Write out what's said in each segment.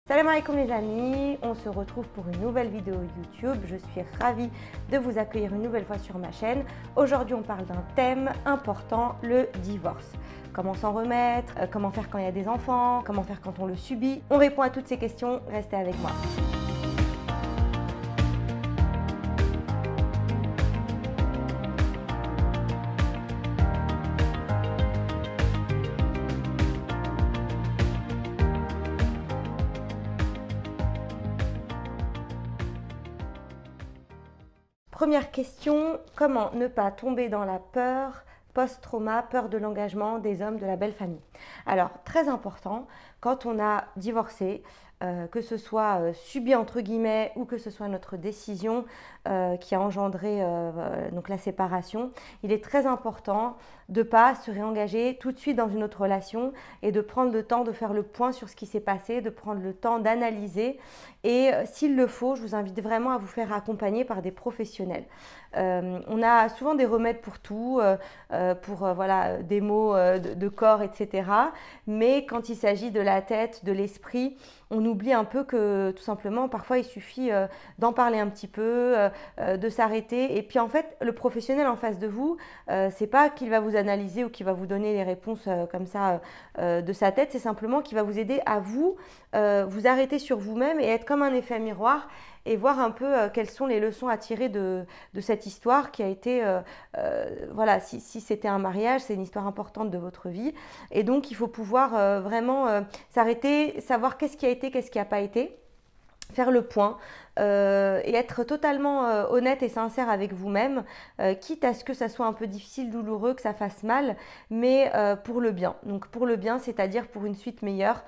Salam alaikum les amis, on se retrouve pour une nouvelle vidéo YouTube. Je suis ravie de vous accueillir une nouvelle fois sur ma chaîne. Aujourd'hui on parle d'un thème important, le divorce. Comment s'en remettre, comment faire quand il y a des enfants, comment faire quand on le subit. On répond à toutes ces questions, restez avec moi. Première question, comment ne pas tomber dans la peur post-trauma, peur de l'engagement des hommes de la belle famille? Alors, très important, quand on a divorcé, que ce soit subi entre guillemets ou que ce soit notre décision qui a engendré donc la séparation, il est très important de ne pas se réengager tout de suite dans une autre relation et de prendre le temps de faire le point sur ce qui s'est passé, de prendre le temps d'analyser et s'il le faut, je vous invite vraiment à vous faire accompagner par des professionnels. On a souvent des remèdes pour tout, voilà, des maux de corps, etc. Mais quand il s'agit de la tête, de l'esprit, on oublie un peu que tout simplement, parfois il suffit d'en parler un petit peu, de s'arrêter. Et puis en fait, le professionnel en face de vous, c'est pas qu'il va vous analyser ou qu'il va vous donner les réponses comme ça de sa tête, c'est simplement qu'il va vous aider à vous arrêter sur vous-même et être comme un effet miroir et voir un peu quelles sont les leçons à tirer de cette histoire qui a été, voilà, si c'était un mariage, c'est une histoire importante de votre vie. Et donc, il faut pouvoir vraiment s'arrêter, savoir qu'est-ce qui a été, qu'est-ce qui n'a pas été, faire le point et être totalement honnête et sincère avec vous-même, quitte à ce que ça soit un peu difficile, douloureux, que ça fasse mal, mais pour le bien. Donc pour le bien, c'est-à-dire pour une suite meilleure,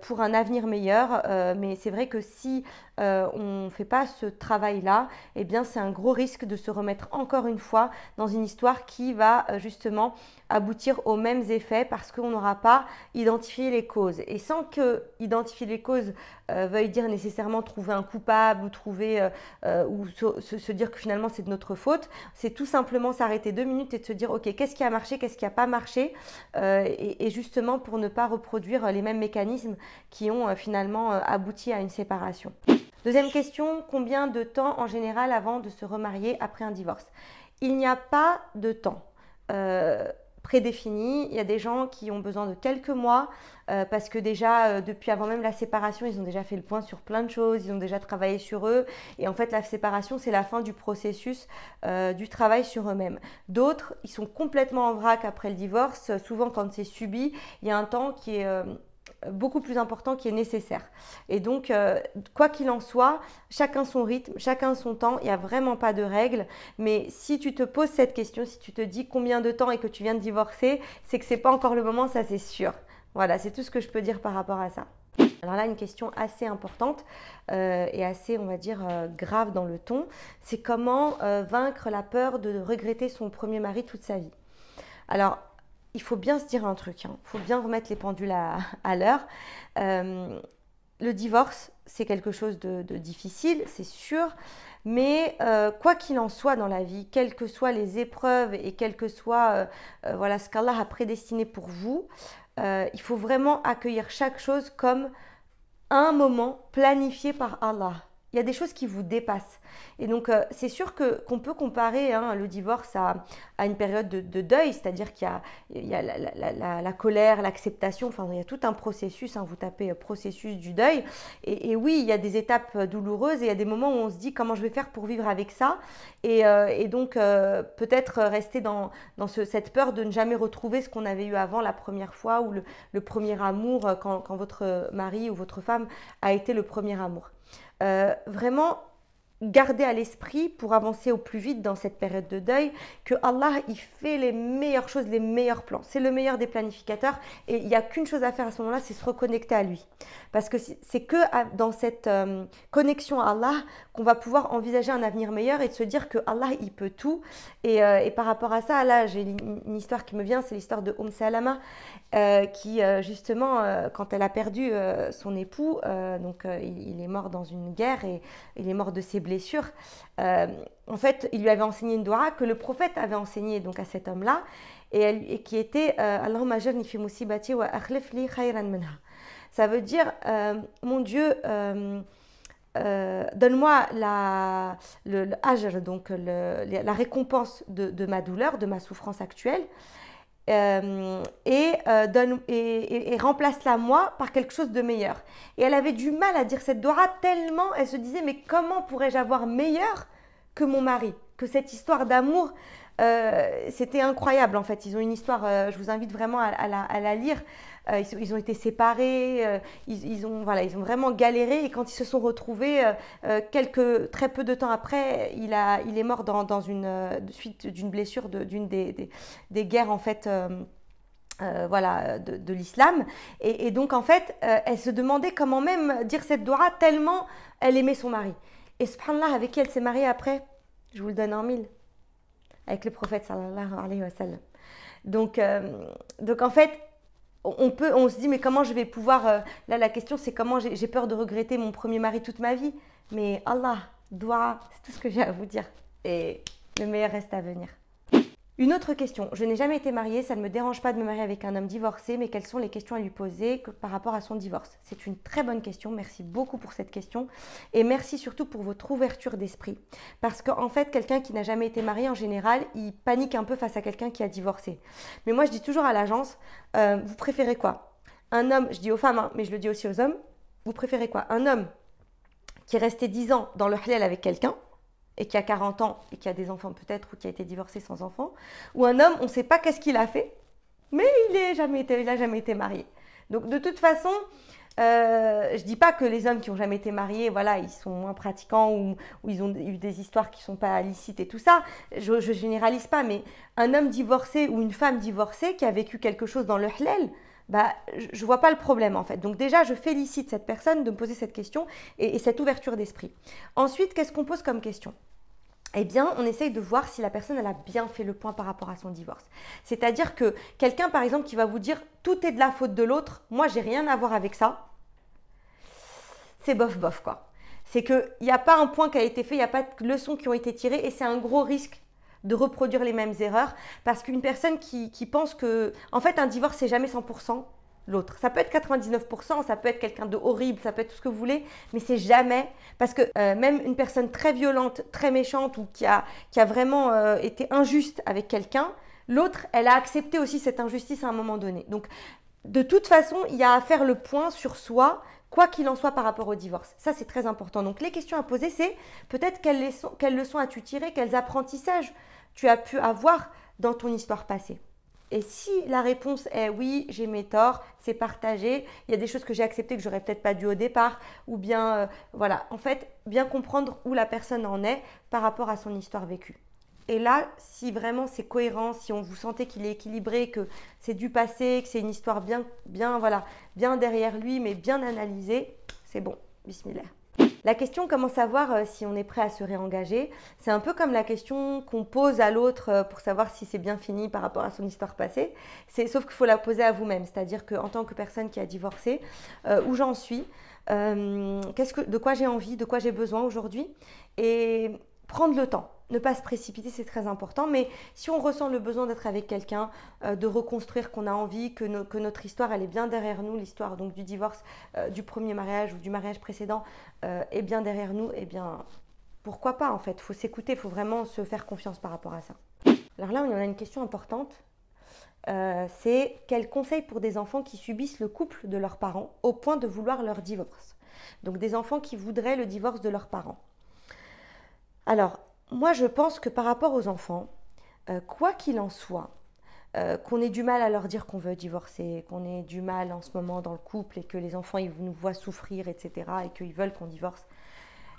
pour un avenir meilleur. Mais c'est vrai que si on ne fait pas ce travail-là, eh bien c'est un gros risque de se remettre encore une fois dans une histoire qui va justement aboutir aux mêmes effets parce qu'on n'aura pas identifié les causes. Et sans que identifier les causes veuille dire nécessairement trouver un coupable ou trouver ou se dire que finalement c'est de notre faute, c'est tout simplement s'arrêter 2 minutes et de se dire ok, qu'est-ce qui a marché, qu'est-ce qui n'a pas marché et justement pour ne pas reproduire les mêmes mécanismes qui ont finalement abouti à une séparation. Deuxième question, combien de temps en général avant de se remarier après un divorce? Il n'y a pas de temps prédéfini. Il y a des gens qui ont besoin de quelques mois parce que déjà depuis avant même la séparation, ils ont déjà fait le point sur plein de choses, ils ont déjà travaillé sur eux et en fait la séparation c'est la fin du processus du travail sur eux-mêmes. D'autres, ils sont complètement en vrac après le divorce, souvent quand c'est subi, il y a un temps qui est beaucoup plus important qui est nécessaire. Et donc, quoi qu'il en soit, chacun son rythme, chacun son temps, il n'y a vraiment pas de règle. Mais si tu te poses cette question, si tu te dis combien de temps et que tu viens de divorcer, c'est que ce n'est pas encore le moment, ça c'est sûr. Voilà, c'est tout ce que je peux dire par rapport à ça. Alors là, une question assez importante et assez, on va dire, grave dans le ton, c'est comment vaincre la peur de regretter son premier mari toute sa vie. Alors, il faut bien se dire un truc, il faut bien remettre les pendules à l'heure. Le divorce, c'est quelque chose de difficile, c'est sûr, mais quoi qu'il en soit dans la vie, quelles que soient les épreuves et quel que soit voilà, ce qu'Allah a prédestiné pour vous, il faut vraiment accueillir chaque chose comme un moment planifié par Allah. Il y a des choses qui vous dépassent. Et donc, c'est sûr qu'on peut comparer le divorce à une période de deuil, c'est-à-dire qu'il y a la colère, l'acceptation, enfin, il y a tout un processus, vous tapez processus du deuil. Et oui, il y a des étapes douloureuses et il y a des moments où on se dit comment je vais faire pour vivre avec ça. Et donc, peut-être rester dans cette peur de ne jamais retrouver ce qu'on avait eu avant la première fois ou le premier amour quand votre mari ou votre femme a été le premier amour. Vraiment garder à l'esprit pour avancer au plus vite dans cette période de deuil que Allah il fait les meilleures choses, les meilleurs plans. C'est le meilleur des planificateurs et il n'y a qu'une chose à faire à ce moment-là, c'est se reconnecter à lui. Parce que c'est que dans cette connexion à Allah qu'on va pouvoir envisager un avenir meilleur et de se dire que Allah il peut tout. Et par rapport à ça, là j'ai une histoire qui me vient, c'est l'histoire de Salama qui justement quand elle a perdu son époux, il est mort dans une guerre et il est mort de ses blessures. En fait, il lui avait enseigné une doua que le prophète avait enseigné donc à cet homme-là et qui était Allahumma ajirni fi musibati wa akhlif li khayran minha. Ça veut dire, mon Dieu, donne-moi le ajr, donc la récompense de ma douleur, de ma souffrance actuelle, et remplace-la moi par quelque chose de meilleur. Et elle avait du mal à dire cette doua tellement elle se disait mais comment pourrais-je avoir meilleur que mon mari, que cette histoire d'amour. C'était incroyable en fait. Ils ont une histoire, je vous invite vraiment à la lire. Ils ont été séparés, ils ont vraiment galéré et quand ils se sont retrouvés, très peu de temps après, il est mort dans une suite d'une blessure d'une des guerres en fait. De l'islam et donc en fait elle se demandait comment même dire cette doua tellement elle aimait son mari et subhanallah avec qui elle s'est mariée après, je vous le donne en mille, avec le prophète sallallahu alayhi wa sallam. Donc en fait on se dit mais comment je vais pouvoir là la question c'est comment j'ai peur de regretter mon premier mari toute ma vie, mais Allah, doua, c'est tout ce que j'ai à vous dire et le meilleur reste à venir. Une autre question, je n'ai jamais été mariée, ça ne me dérange pas de me marier avec un homme divorcé, mais quelles sont les questions à lui poser par rapport à son divorce? C'est une très bonne question, merci beaucoup pour cette question et merci surtout pour votre ouverture d'esprit. Parce qu'en fait, quelqu'un qui n'a jamais été marié, en général, il panique un peu face à quelqu'un qui a divorcé. Mais moi, je dis toujours à l'agence, vous préférez quoi? Un homme, je dis aux femmes, hein, mais je le dis aussi aux hommes, vous préférez quoi? Un homme qui est resté 10 ans dans le halal avec quelqu'un, et qui a 40 ans et qui a des enfants peut-être ou qui a été divorcé sans enfants, ou un homme, on ne sait pas qu'est-ce qu'il a fait, mais il n'a jamais été marié. Donc de toute façon, je ne dis pas que les hommes qui n'ont jamais été mariés, voilà, ils sont moins pratiquants ou ils ont eu des histoires qui ne sont pas licites et tout ça, je ne généralise pas, mais un homme divorcé ou une femme divorcée qui a vécu quelque chose dans le halal, bah, je ne vois pas le problème en fait. Donc déjà, je félicite cette personne de me poser cette question et cette ouverture d'esprit. Ensuite, qu'est-ce qu'on pose comme question? Eh bien, on essaye de voir si la personne elle a bien fait le point par rapport à son divorce. C'est-à-dire que quelqu'un, par exemple, qui va vous dire « tout est de la faute de l'autre, moi, j'ai rien à voir avec ça », c'est bof-bof, quoi. C'est qu'il n'y a pas un point qui a été fait, il n'y a pas de leçons qui ont été tirées et c'est un gros risque de reproduire les mêmes erreurs parce qu'une personne qui pense que… En fait, un divorce, c'est jamais 100% l'autre. Ça peut être 99%, ça peut être quelqu'un de horrible, ça peut être tout ce que vous voulez, mais c'est jamais… Parce que même une personne très violente, très méchante ou qui a vraiment été injuste avec quelqu'un, l'autre, elle a accepté aussi cette injustice à un moment donné. Donc, de toute façon, il y a à faire le point sur soi, quoi qu'il en soit par rapport au divorce. Ça, c'est très important. Donc, les questions à poser, c'est peut-être quelles leçons as-tu tirées, quels apprentissages tu as pu avoir dans ton histoire passée. Et si la réponse est oui, j'ai mes torts, c'est partagé, il y a des choses que j'ai acceptées que j'aurais peut-être pas dû au départ, ou bien, voilà, en fait, bien comprendre où la personne en est par rapport à son histoire vécue. Et là, si vraiment c'est cohérent, si on vous sentez qu'il est équilibré, que c'est du passé, que c'est une histoire bien derrière lui, mais bien analysée, c'est bon, bismillah. La question comment savoir si on est prêt à se réengager, c'est un peu comme la question qu'on pose à l'autre pour savoir si c'est bien fini par rapport à son histoire passée. Sauf qu'il faut la poser à vous-même, c'est-à-dire qu'en tant que personne qui a divorcé, où j'en suis, de quoi j'ai envie, de quoi j'ai besoin aujourd'hui, et prendre le temps. Ne pas se précipiter, c'est très important. Mais si on ressent le besoin d'être avec quelqu'un, de reconstruire, qu'on a envie, que notre histoire, elle est bien derrière nous, l'histoire donc du divorce, du premier mariage ou du mariage précédent est bien derrière nous, eh bien, pourquoi pas en fait? Il faut s'écouter, il faut vraiment se faire confiance par rapport à ça. Alors là, on a une question importante. C'est quel conseil pour des enfants qui subissent le couple de leurs parents au point de vouloir leur divorce? Donc des enfants qui voudraient le divorce de leurs parents. Alors, moi, je pense que par rapport aux enfants, quoi qu'il en soit, qu'on ait du mal à leur dire qu'on veut divorcer, qu'on ait du mal en ce moment dans le couple et que les enfants ils nous voient souffrir, etc. et qu'ils veulent qu'on divorce,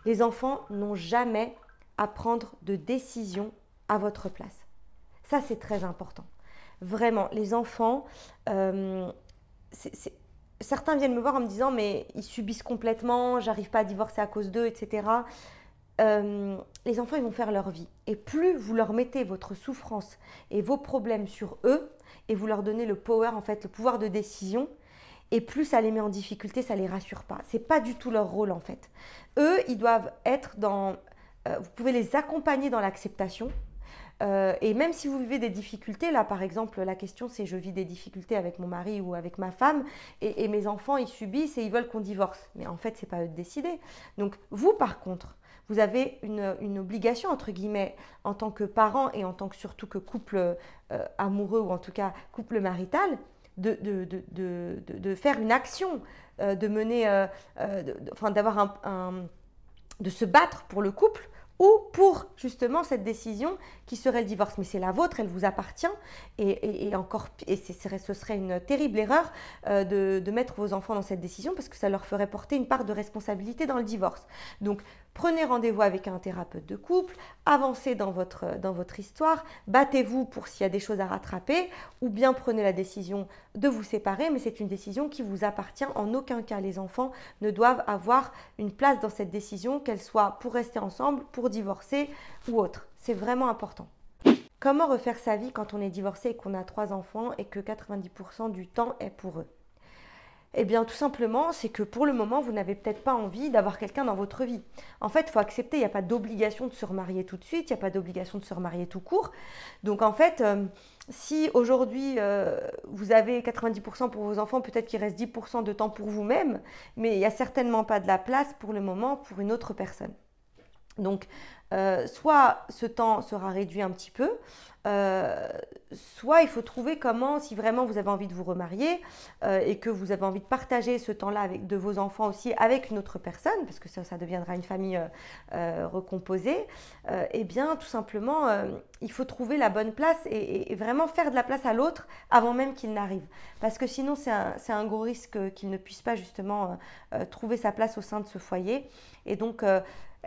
les enfants n'ont jamais à prendre de décision à votre place. Ça, c'est très important. Vraiment, les enfants, certains viennent me voir en me disant « mais ils subissent complètement, j'arrive pas à divorcer à cause d'eux, etc. » Les enfants ils vont faire leur vie et plus vous leur mettez votre souffrance et vos problèmes sur eux et vous leur donnez le power en fait, le pouvoir de décision, et plus ça les met en difficulté, ça les rassure pas. C'est pas du tout leur rôle en fait. Eux ils doivent être dans, vous pouvez les accompagner dans l'acceptation, Et même si vous vivez des difficultés, là par exemple, la question c'est je vis des difficultés avec mon mari ou avec ma femme et mes enfants ils subissent et ils veulent qu'on divorce. Mais en fait, c'est pas eux de décider. Donc vous par contre, vous avez une obligation entre guillemets en tant que parent et en tant que surtout que couple amoureux ou en tout cas couple marital de faire une action, de mener, enfin d'avoir de se battre pour le couple ou pour justement cette décision qui serait le divorce. Mais c'est la vôtre, elle vous appartient et ce serait une terrible erreur de mettre vos enfants dans cette décision parce que ça leur ferait porter une part de responsabilité dans le divorce. Donc prenez rendez-vous avec un thérapeute de couple, avancez dans votre histoire, battez-vous pour s'il y a des choses à rattraper ou bien prenez la décision de vous séparer, mais c'est une décision qui vous appartient. En aucun cas, les enfants ne doivent avoir une place dans cette décision, qu'elle soit pour rester ensemble, pour divorcer ou autre. C'est vraiment important. Comment refaire sa vie quand on est divorcé et qu'on a 3 enfants et que 90% du temps est pour eux? Eh bien, tout simplement, c'est que pour le moment, vous n'avez peut-être pas envie d'avoir quelqu'un dans votre vie. En fait, il faut accepter, il n'y a pas d'obligation de se remarier tout de suite, il n'y a pas d'obligation de se remarier tout court. Donc, en fait, si aujourd'hui, vous avez 90% pour vos enfants, peut-être qu'il reste 10% de temps pour vous-même, mais il n'y a certainement pas de la place pour le moment pour une autre personne. Donc, soit ce temps sera réduit un petit peu, soit il faut trouver comment, si vraiment vous avez envie de vous remarier et que vous avez envie de partager ce temps-là de vos enfants aussi avec une autre personne, parce que ça deviendra une famille recomposée, eh bien tout simplement, il faut trouver la bonne place et vraiment faire de la place à l'autre avant même qu'il n'arrive. Parce que sinon, c'est un gros risque qu'il ne puisse pas justement trouver sa place au sein de ce foyer. Et donc,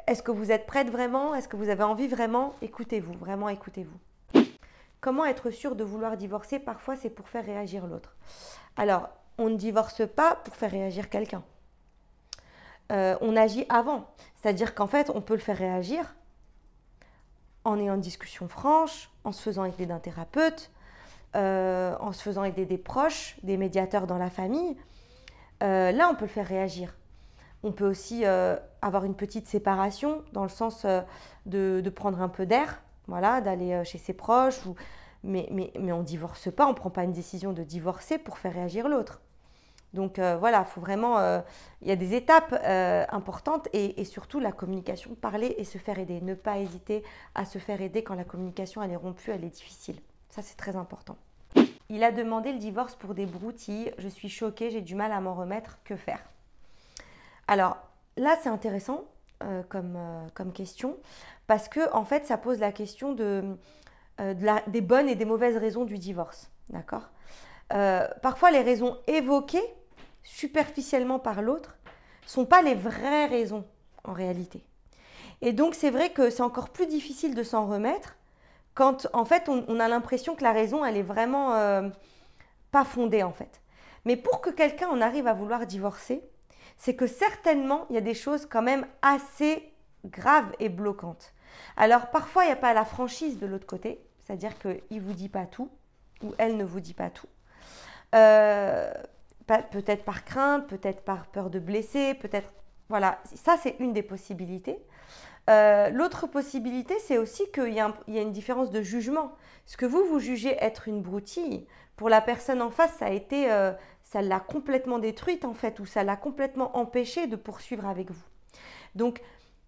est-ce que vous êtes prête vraiment? Est-ce que vous avez envie vraiment? Écoutez-vous, vraiment écoutez-vous. Comment être sûr de vouloir divorcer? Parfois, c'est pour faire réagir l'autre. Alors, on ne divorce pas pour faire réagir quelqu'un. On agit avant. C'est-à-dire qu'en fait, on peut le faire réagir en ayant une discussion franche, en se faisant aider d'un thérapeute, en se faisant aider des proches, des médiateurs dans la famille. Là, on peut le faire réagir. On peut aussi avoir une petite séparation dans le sens de prendre un peu d'air, voilà, d'aller chez ses proches. Mais on ne divorce pas, on ne prend pas une décision de divorcer pour faire réagir l'autre. Donc voilà, il faut vraiment, il y a des étapes importantes et surtout la communication, parler et se faire aider. Ne pas hésiter à se faire aider quand la communication elle est rompue, elle est difficile. Ça, c'est très important. Il a demandé le divorce pour des broutilles. Je suis choquée, j'ai du mal à m'en remettre. Que faire? Alors là, c'est intéressant comme question parce que en fait, ça pose la question des bonnes et des mauvaises raisons du divorce. D'accord? Parfois, les raisons évoquées superficiellement par l'autre ne sont pas les vraies raisons en réalité. Et donc, c'est vrai que c'est encore plus difficile de s'en remettre quand en fait, on a l'impression que la raison, elle est vraiment pas fondée en fait. Mais pour que quelqu'un en arrive à vouloir divorcer, c'est que certainement, il y a des choses quand même assez graves et bloquantes. Alors, parfois, il n'y a pas la franchise de l'autre côté, c'est-à-dire qu'il ne vous dit pas tout, ou elle ne vous dit pas tout. Peut-être par crainte, peut-être par peur de blesser, peut-être... Voilà, ça, c'est une des possibilités. L'autre possibilité, c'est aussi qu'il y a une différence de jugement. Ce que vous jugez être une broutille, pour la personne en face, ça l'a complètement détruite en fait, ou ça l'a complètement empêché de poursuivre avec vous. Donc,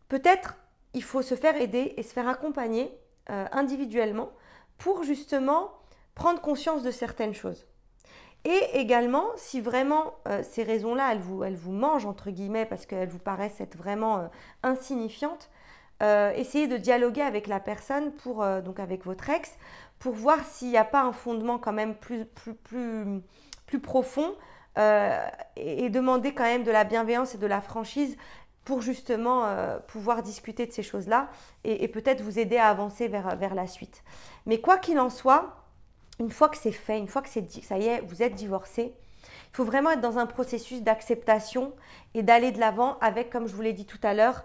peut-être, il faut se faire aider et se faire accompagner individuellement pour justement prendre conscience de certaines choses. Et également, si vraiment ces raisons-là, elles vous mangent entre guillemets parce qu'elles vous paraissent être vraiment insignifiantes, essayez de dialoguer avec la personne, donc avec votre ex, pour voir s'il n'y a pas un fondement quand même plus profond et demander quand même de la bienveillance et de la franchise pour justement pouvoir discuter de ces choses-là et peut-être vous aider à avancer vers la suite. Mais quoi qu'il en soit, une fois que c'est fait, une fois que ça y est, vous êtes divorcé, il faut vraiment être dans un processus d'acceptation et d'aller de l'avant avec, comme je vous l'ai dit tout à l'heure,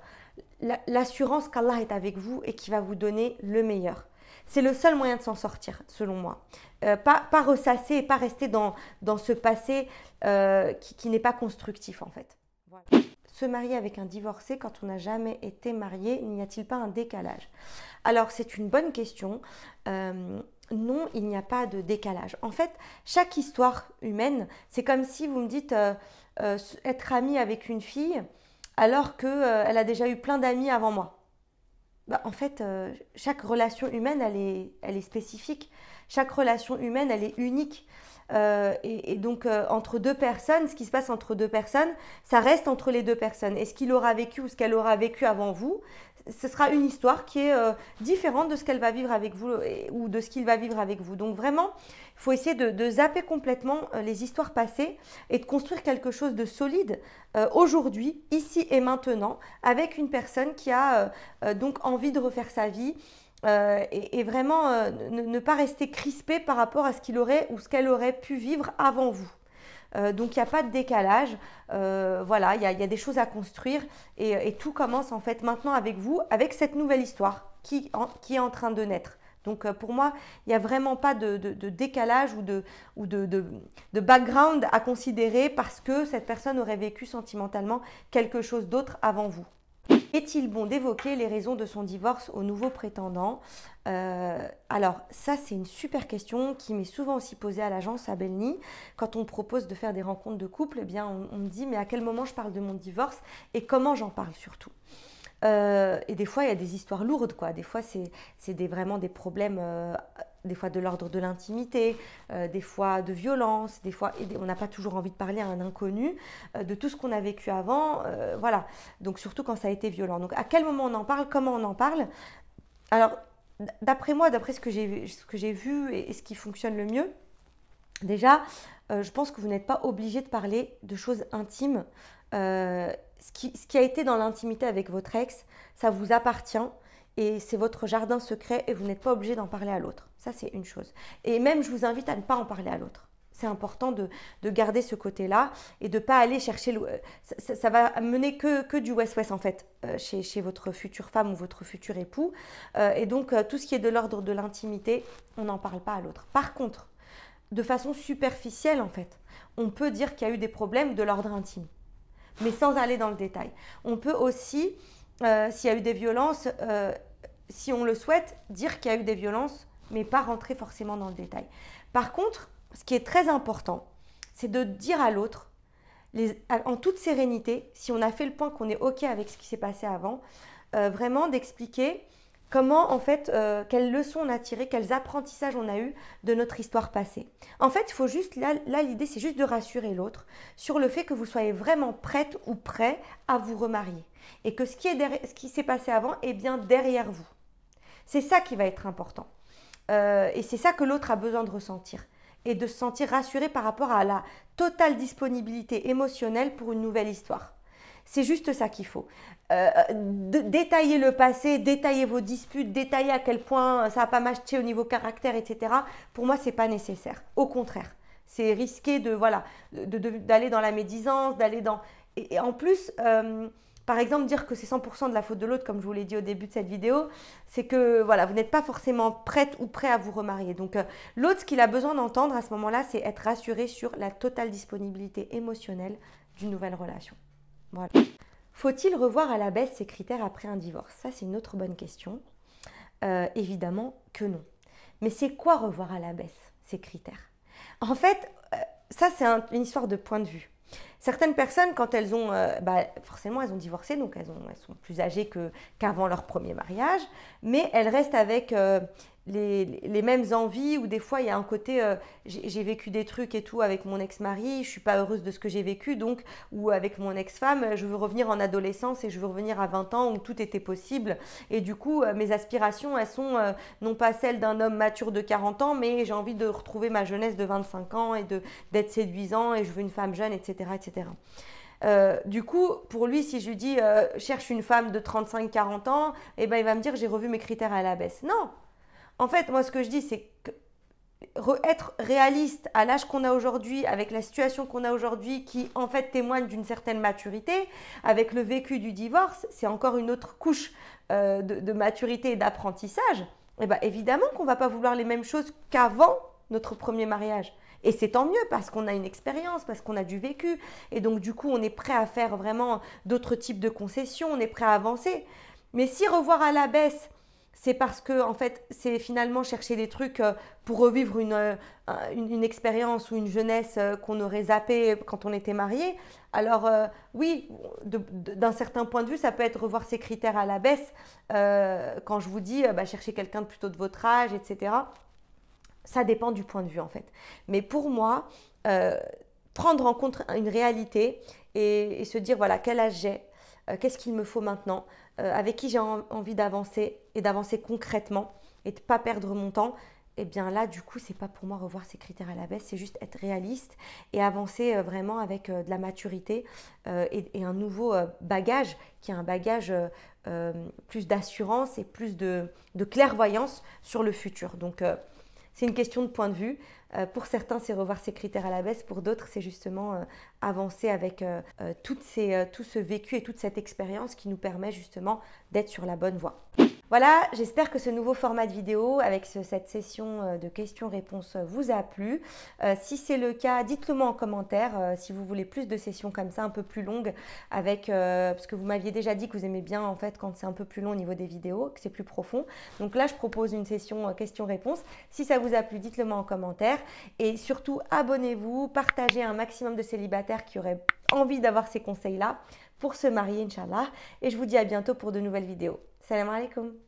l'assurance qu'Allah est avec vous et qu'il va vous donner le meilleur. C'est le seul moyen de s'en sortir, selon moi. Pas ressasser et pas rester dans ce passé qui n'est pas constructif, en fait. Voilà. se marier avec un divorcé quand on n'a jamais été marié? N'y a-t-il pas un décalage? Alors, c'est une bonne question. Non, il n'y a pas de décalage. En fait, chaque histoire humaine, c'est comme si vous me dites être amie avec une fille alors qu'elle a déjà eu plein d'amis avant moi. Bah, en fait, chaque relation humaine, elle est spécifique. Chaque relation humaine, elle est unique. Et donc, entre deux personnes, ce qui se passe entre deux personnes, ça reste entre les deux personnes. Et ce qu'il aura vécu ou ce qu'elle aura vécu avant vous, ce sera une histoire qui est différente de ce qu'elle va vivre avec vous ou de ce qu'il va vivre avec vous. Donc vraiment, il faut essayer de zapper complètement les histoires passées et de construire quelque chose de solide aujourd'hui, ici et maintenant, avec une personne qui a donc envie de refaire sa vie. Et vraiment ne pas rester crispé par rapport à ce qu'il aurait ou ce qu'elle aurait pu vivre avant vous. Donc il n'y a pas de décalage, voilà, il y a des choses à construire et tout commence en fait maintenant avec vous, avec cette nouvelle histoire qui est en train de naître. Donc pour moi, il n'y a vraiment pas de décalage ou de background à considérer parce que cette personne aurait vécu sentimentalement quelque chose d'autre avant vous. Est-il bon d'évoquer les raisons de son divorce au nouveau prétendant? Alors ça c'est une super question qui m'est souvent aussi posée à l'agence à Belny. Quand on propose de faire des rencontres de couple, eh bien on me dit mais à quel moment je parle de mon divorce et comment j'en parle surtout. Et des fois il y a des histoires lourdes quoi. Des fois c'est vraiment des problèmes des fois de l'ordre de l'intimité, des fois de violence, des fois on n'a pas toujours envie de parler à un inconnu de tout ce qu'on a vécu avant, voilà. Donc surtout quand ça a été violent. Donc à quel moment on en parle, comment on en parle? Alors d'après moi, d'après ce que j'ai vu et ce qui fonctionne le mieux, déjà, je pense que vous n'êtes pas obligé de parler de choses intimes. Ce qui a été dans l'intimité avec votre ex, ça vous appartient et c'est votre jardin secret et vous n'êtes pas obligé d'en parler à l'autre. Ça, c'est une chose. Et même, je vous invite à ne pas en parler à l'autre. C'est important de garder ce côté-là et de ne pas aller chercher… Ça va mener que du West-West en fait, chez votre future femme ou votre futur époux. Et donc, tout ce qui est de l'ordre de l'intimité, on n'en parle pas à l'autre. Par contre, de façon superficielle en fait, on peut dire qu'il y a eu des problèmes de l'ordre intime, mais sans aller dans le détail. On peut aussi, s'il y a eu des violences, si on le souhaite, dire qu'il y a eu des violences, mais pas rentrer forcément dans le détail. Par contre, ce qui est très important, c'est de dire à l'autre, en toute sérénité, si on a fait le point qu'on est OK avec ce qui s'est passé avant, vraiment d'expliquer comment, en fait, quelles leçons on a tirées, quels apprentissages on a eu de notre histoire passée. En fait, il faut juste, là l'idée, c'est juste de rassurer l'autre sur le fait que vous soyez vraiment prête ou prêt à vous remarier. Et que ce qui s'est passé avant est bien derrière vous. C'est ça qui va être important. Et c'est ça que l'autre a besoin de ressentir. Et de se sentir rassuré par rapport à la totale disponibilité émotionnelle pour une nouvelle histoire. C'est juste ça qu'il faut. Détailler le passé, détailler vos disputes, détailler à quel point ça n'a pas matché au niveau caractère, etc. Pour moi, ce n'est pas nécessaire. Au contraire, c'est risqué d'aller dans la médisance, d'aller dans… Et en plus… par exemple, dire que c'est 100% de la faute de l'autre, comme je vous l'ai dit au début de cette vidéo, c'est que voilà, vous n'êtes pas forcément prête ou prêt à vous remarier. Donc l'autre, ce qu'il a besoin d'entendre à ce moment-là, c'est être rassuré sur la totale disponibilité émotionnelle d'une nouvelle relation. Voilà. Faut-il revoir à la baisse ses critères après un divorce? Ça, c'est une autre bonne question. Évidemment que non. Mais c'est quoi revoir à la baisse ces critères? En fait, ça, c'est une histoire de point de vue. Certaines personnes, quand elles ont, forcément, elles ont divorcé, donc elles sont plus âgées qu'avant leur premier mariage, mais elles restent avec les mêmes envies, ou des fois, il y a un côté, j'ai vécu des trucs et tout avec mon ex-mari, je ne suis pas heureuse de ce que j'ai vécu, donc, ou avec mon ex-femme, je veux revenir en adolescence et je veux revenir à 20 ans où tout était possible. Et du coup, mes aspirations, elles sont non pas celles d'un homme mature de 40 ans, mais j'ai envie de retrouver ma jeunesse de 25 ans et d'être séduisant et je veux une femme jeune, etc. etc. Du coup, pour lui, si je lui dis cherche une femme de 35-40 ans, eh ben, il va me dire j'ai revu mes critères à la baisse. Non! En fait, moi, ce que je dis, c'est que être réaliste à l'âge qu'on a aujourd'hui, avec la situation qu'on a aujourd'hui, qui en fait témoigne d'une certaine maturité, avec le vécu du divorce, c'est encore une autre couche de maturité et d'apprentissage. Eh ben, évidemment qu'on ne va pas vouloir les mêmes choses qu'avant notre premier mariage. Et c'est tant mieux parce qu'on a une expérience, parce qu'on a du vécu. Et donc, du coup, on est prêt à faire vraiment d'autres types de concessions, on est prêt à avancer. Mais si revoir à la baisse, c'est parce que, en fait, c'est finalement chercher des trucs pour revivre une expérience ou une jeunesse qu'on aurait zappée quand on était marié. Alors, oui, d'un certain point de vue, ça peut être revoir ses critères à la baisse. Quand je vous dis, chercher quelqu'un de plutôt de votre âge, etc. Ça dépend du point de vue, en fait. Mais pour moi, prendre en compte une réalité et se dire, voilà, quel âge j'ai, qu'est-ce qu'il me faut maintenant, avec qui j'ai envie d'avancer et d'avancer concrètement et de ne pas perdre mon temps, et bien là, du coup, c'est pas pour moi revoir ces critères à la baisse, c'est juste être réaliste et avancer vraiment avec de la maturité et un nouveau bagage qui est un bagage plus d'assurance et plus de clairvoyance sur le futur. Donc, c'est une question de point de vue. Pour certains, c'est revoir ces critères à la baisse. Pour d'autres, c'est justement avancer avec tout ce vécu et toute cette expérience qui nous permet justement d'être sur la bonne voie. Voilà, j'espère que ce nouveau format de vidéo avec cette session de questions-réponses vous a plu. Si c'est le cas, dites-le moi en commentaire si vous voulez plus de sessions comme ça, un peu plus longues, parce que vous m'aviez déjà dit que vous aimez bien en fait quand c'est un peu plus long au niveau des vidéos, que c'est plus profond. Donc là, je propose une session questions-réponses. Si ça vous a plu, dites-le moi en commentaire. Et surtout, abonnez-vous, partagez un maximum de célibataires qui auraient envie d'avoir ces conseils-là pour se marier, Inch'Allah. Et je vous dis à bientôt pour de nouvelles vidéos. Salam alaikum.